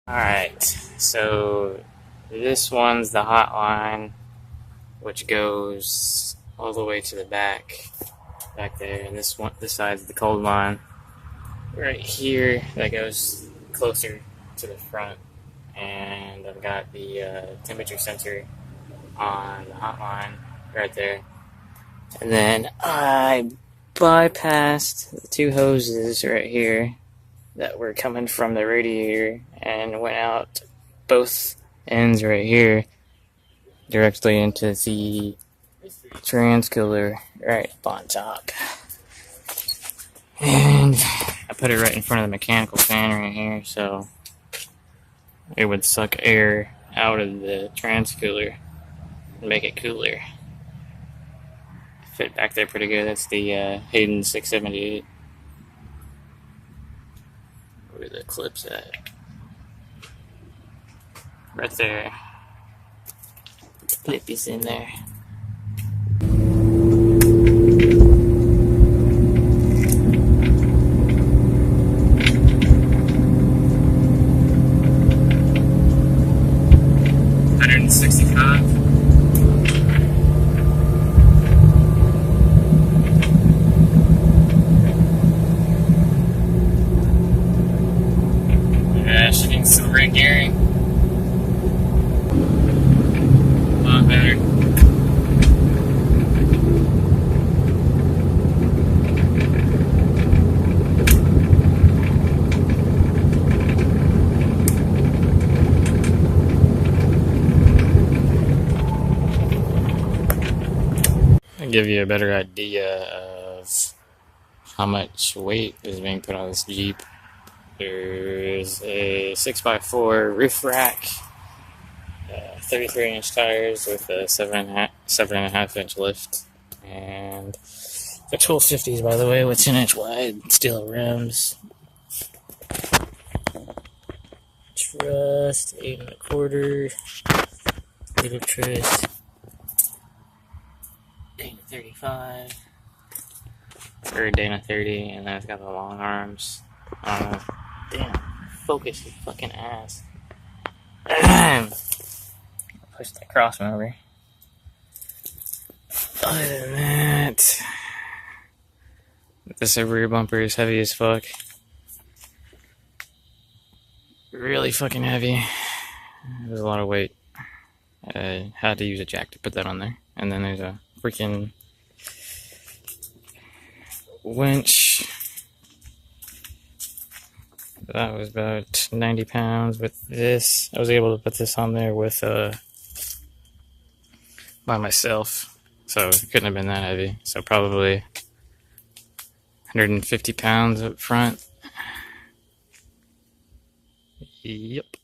Alright, so this one's the hot line, which goes all the way to the back there, and this side's the cold line right here that goes closer to the front. And I've got the temperature sensor on the hot line right there. And then I bypassed the two hoses right here that were coming from the radiator and went out both ends right here directly into the trans cooler right up on top. And I put it right in front of the mechanical fan right here so it would suck air out of the trans cooler and make it cooler. Fit back there pretty good. That's the Hayden 678. Where the clip's at? Right there. The clip is in there. Should need some ring gearing. A lot better. I'll give you a better idea of how much weight is being put on this Jeep. There's a 6x4 roof rack, 33-inch tires with a 7.5-inch lift, and the 1250s, by the way, with 10-inch wide steel rims. Truss 8.25, little truss, Dana 35, or Dana 30, and then it's got the long arms. Damn, focus your fucking ass. Push that cross over. Other than that, this rear bumper is heavy as fuck. Really fucking heavy. There's a lot of weight. I had to use a jack to put that on there. And then there's a freaking winch. That was about 90 pounds. With this, I was able to put this on there with by myself, so it couldn't have been that heavy. So probably 150 pounds up front. Yep.